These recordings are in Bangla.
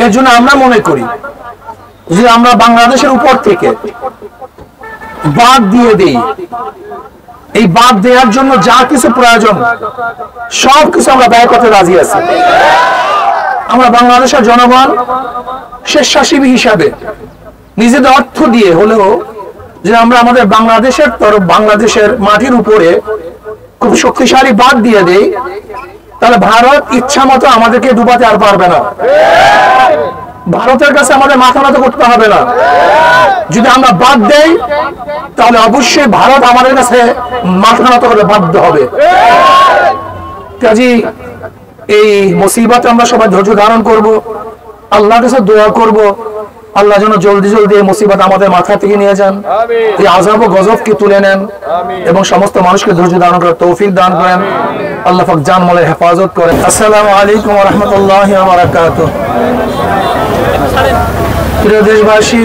এর জন্য আমরা মনে করি যে আমরা বাংলাদেশের উপর থেকে বাদ দিয়ে দেই। এই বাদ দেওয়ার জন্য যা কিছু প্রয়োজন সব কিছু আমরা ব্যয় করতে রাজি আছি। আমরা বাংলাদেশের জনগণ স্বেচ্ছাসেবী হিসাবে নিজেদের অর্থ দিয়ে হলেও যে আমরা আমাদের বাংলাদেশের মাটির উপরে খুব শক্তিশালী বাদ দিয়ে দেই, তাহলে ভারত ইচ্ছা মতো আমাদেরকে ডুবাতে আর পারবে না। ভারতের কাছে আমাদের মাথা নত করতে হবে না। যদি আমরা বাদ দেই তাহলে অবশ্যই ভারত আমাদের কাছে মাথা নত করতে বাধ্য হবে। কাজী এই মুসিবতে আমরা সবাই ধৈর্য ধারণ করব, আল্লাহর কাছে দোয়া করব, আল্লাহ যেন জলদি জলদি এই মুসিবত আমাদের মাথা থেকে নিয়ে যান, এই আযাব ও গজবকে তুলে নেন এবং সমস্ত মানুষকে ধৈর্য ধারণ করার তৌফিক দান করেন। আল্লাহ পাক জান মালের হেফাজত করেন। আসসালামু আলাইকুম ওয়া রাহমাতুল্লাহি ওয়া বারাকাতুহু। প্রিয় দেশবাসী,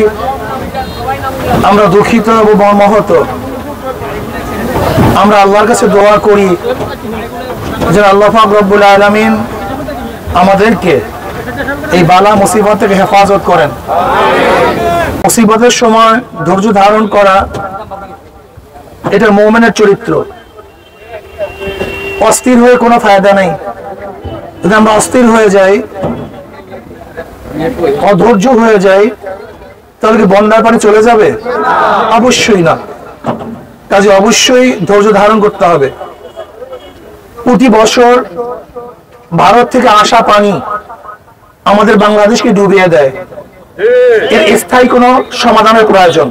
আমরা দুঃখিত এবং মর্মাহত। আমরা আল্লাহর কাছে দোয়া করি যে আল্লাহ পাক রব্বুল আলামিন আমাদেরকে এই বালা মুসিবত থেকে হেফাজত করেন। মুসিবতের সময় ধৈর্য ধারণ করা এটা মুমিনের চরিত্র। অস্থির হয়ে কোনো ফায়দা নেই। যদি আমরা অস্থির হয়ে যাই, অধৈর্য হয়ে যাই, তাহলে কি বন্যার পানি চলে যাবে? অবশ্যই না। কাজে অবশ্যই ধৈর্য ধারণ করতে হবে। প্রতি বছর ভারত থেকে আসা পানি আমাদের বাংলাদেশকে ডুবিয়ে দেয়। এর স্থায়ী কোনো সমাধানের প্রয়োজন।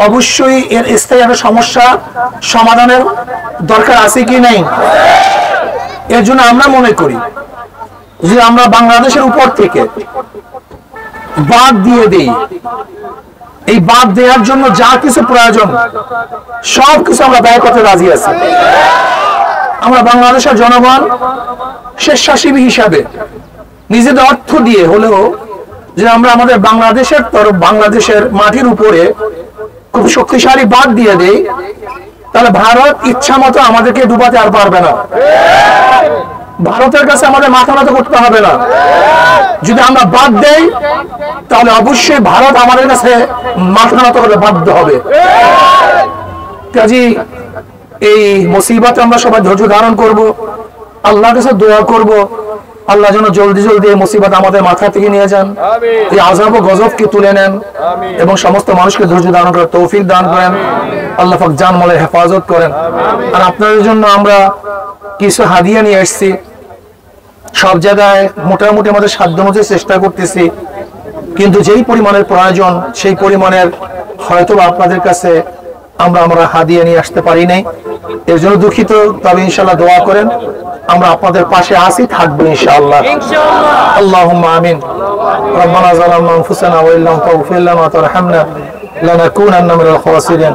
অবশ্যই এর স্থায়ী একটা সমস্যা সমাধানের দরকার আছে কি নাই? এর জন্য আমরা মনে করি যে আমরা বাংলাদেশের উপর থেকে বাদ দিয়ে দেই। এই বাদ দেওয়ার জন্য যা কিছু প্রয়োজন সব কিছু আমরা ব্যয় করতে রাজি আছি। আমরা বাংলাদেশের জনগণ স্বেচ্ছাসেবী হিসাবে নিজেদের অর্থ দিয়ে হলেও যে আমরা আমাদের বাংলাদেশের মাটির উপরে খুব শক্তিশালী বাদ দিয়ে দেই, তাহলে ভারত ইচ্ছা মতো আমাদেরকে ডুবাতে আর পারবে না। ভারতের কাছে আমাদের মাথা নত করতে হবে না। যদি আমরা বাদ দেই তাহলে অবশ্যই ভারত আমাদের কাছে মাথা নত করতে বাধ্য হবে। কাজী এই মুসিবতে আমরা সবাই ধৈর্য ধারণ করব, আল্লাহর কাছে দোয়া করব, আল্লাহ যেন জলদি জলদি এই মুসিবত আমাদের মাথা থেকে নিয়ে যান, এই আযাব ও গজবকে তুলে নেন এবং সমস্ত মানুষকে ধৈর্য ধারণ করার তৌফিক দান করেন। আল্লাহ পাক জান মালের হেফাজত করেন। আর আপনাদের জন্য আমরা কিছু হাদিয়া নিয়ে এসেছি। সব জায়গায় মোটামুটি আমাদের সাধ্য মতো চেষ্টা করতেছি, কিন্তু যেই পরিমাণের প্রয়োজন সেই পরিমাণের হয়তো আপনাদের কাছে আমরা হাদিয়া নিয়ে আসতে পারি নাই। এর জন্য দুঃখিত। তবে ইনশাআল্লাহ দোয়া করেন, আমরা আপনাদের পাশে আছি, থাকবো ইনশাআল্লাহ। আল্লাহুম্মা আমিন। রব্বানা যালামনা আনফুসানা ওয়া ইল্লাম তাগফির লানা ওয়া তারহামনা লানাকুনান্না মিনাল খাসিরিন।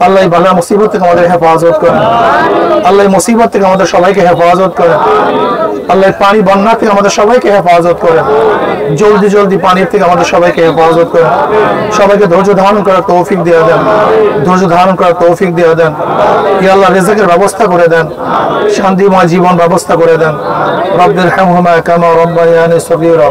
আল্লাহ বালা মুসিবত থেকে আমাদের হেফাজত করেন। আল্লাহ মুসিবত থেকে আমাদের সবাইকে হেফাজত করেন। আল্লাহ পানি বন্যা থেকে আমাদের সবাইকে হেফাজত করেন। জলদি জলদি পানির থেকে আমাদের সবাইকে হেফাজত করেন। সবাইকে ধৈর্য ধারণ করার তৌফিক দিয়ে দেন। ধৈর্য ধারণ করার তৌফিক দিয়ে দেন। ইয়া আল্লাহ রিজকের ব্যবস্থা করে দেন। শান্তিময় জীবন ব্যবস্থা করে দেন। রব্বিরহামহুমা কামা রাব্বায়ানি সগীরা।